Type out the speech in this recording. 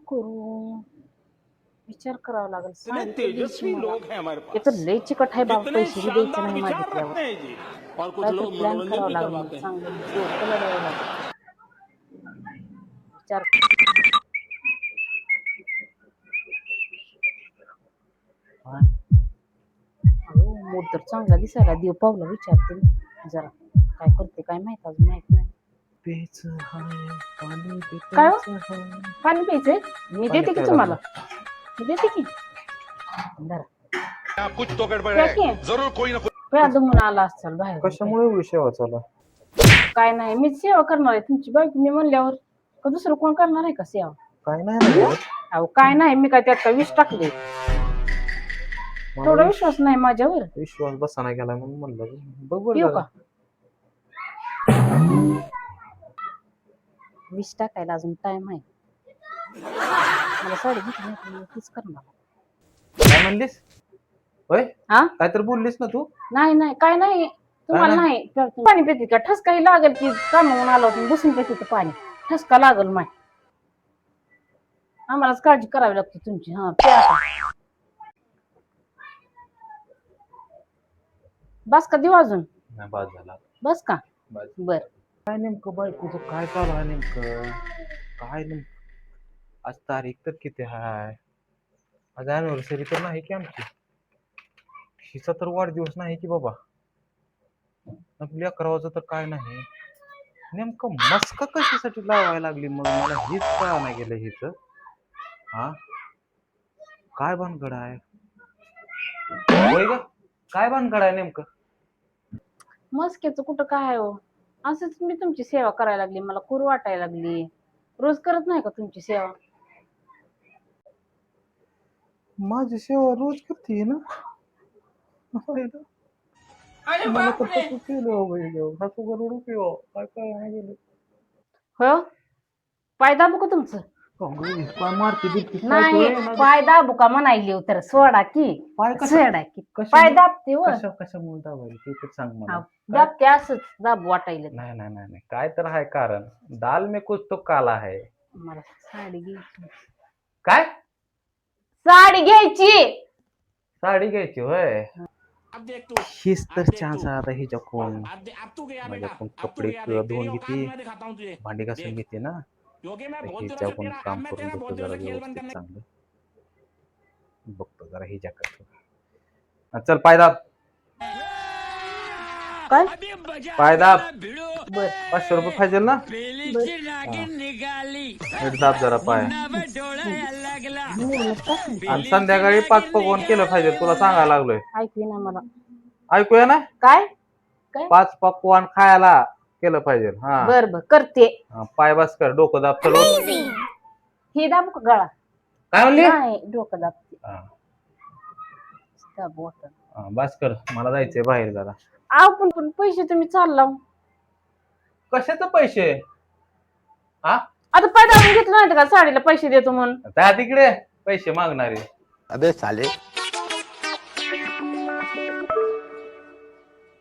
करू विचार करावा लागेल. इतने तेजस्वी लोग हैं हमारे हे तर पास, लय चिकट आहे बाबा. कितने पैसे बी द्यायचे शानदार नाही विचार मागितल्यावर. रखते हैं जी, और कुछ काय तर लोग प्लॅन मनोरंजन करावं भी लागेल. करवाते हैं. चांगलं डोकं लढावं लागेल. विचार मूड तर चांगला दिसायला. देव पावला विचारते जरा काय करते काय माहित. अजून माहित नाही. काय हो? पाणी प्यायचंय? मी देते की तुम्हाला. मी देते की जरा कुछ तो गड़बड़ प्या है, की. जरूर कोई ना कोई. प्या दमून आला असाल बाहेर. कशामुळे एवढी सेवा चालू आहे? काय नाही मीच सेवा करणार आहे तुमची बायको. मी म्हणल्यावर का दुसरं कोण करणार आहे का सेवा? काय नाही ना अहो काय नाही. मी काय त्यात काय विष टाकले? थोडा विश्वास नाही माझ्यावर. विश्वास बसाना गेला म्हणून म्हणलं बघ बरं येऊ जरा. का? विष टाकायला अजून टाइम आहे. मला साडी घेतली नाही तर तीच करणार. काय म्हणलीस? होय हा काय तर बोललीस ना तू? नाही नाही काय नाही. तुम्हाला नाही पाणी पिते का? ठसकाही लागेल की. कामावून आलो होतो बसून पिते तर पाणी ठसका लागल माय. आम्हालाच काळजी करावी लागते तुमची. हा प्या आता. बस का देऊ अजून? नाही बाद झाला. बस का? बस. बर. काय नेमकं बायकोचं काय चालू आहे नेमकं? काय नेमकं आज तारीख तर किती आहे? आज अॅनिव्हर्सरी तर नाही की आमची. हिचा तर वाढदिवस नाही की बाबा. आपल्या अकरावाचं तर काय नाही. नेमकं मस्का कशासाठी लावायला लागली मग मला हेच कळा नाही गेलं हिच. हा काय भानगड आहे? होय ग काय भानगड आहे नेमकं? मस्क्याचं कुठं काय आहे हो? असंच मी तुमची सेवा करायला लागली. मला करू वाटायला लागली. रोज करत नाही का तुमची सेवा? माझी सेवा रोज करते ना. मला तर हसू केलं हसू करू पिओ काय काय नाही गेलं. हो पाय दाबू का तुमचं? काय मारती बिरती नाही पाय दाबू का म्हणायली तर सोडा की. पाय सोडा की. पाय दाबते व कशामुळे दाबायला ते तर सांग मला. दाबते असंच दाबू वाटायला. नाही नाही नाही काय तर आहे कारण. दाल में कुछ तो काला है. मला साडी घ्यायची. काय साडी घ्यायची? साडी घ्यायची होय. हीच तर चान्स आहे आता हिच्याकडून. माझ्याकडून कपडे धुवून घेते भांडी घासून घेते ना. हिच्याकडून काम करून घेतो जरा व्यवस्थित चांगलं. बघतो जरा हिच्याकडे. चल पायदाब. काय पायदाब बर 500 रुपये पाहिजे ना. दाब जरा पाय. आणि संध्याकाळी 5 पकवान केलं पाहिजे तुला सांगायला लागलोय. ऐकू ना मला. ऐकूया ना. काय काय 5 पकवान खायला केलं पाहिजे. हा बर बर करते. पाय बस कर डोकं दाब चल. हे दाबू का गळा? काय म्हणली? नाही डोकं दाबते. दाबू वाटत. बस कर मला जायचंय बाहेर जरा. आव पण पैसे तुम्ही चालला. कशाचे पैसे? हा आता पाय दाबून घेतलं नाही का साडीला पैसे देतो म्हणून? त्या तिकडे पैसे मागणारे. अबे साले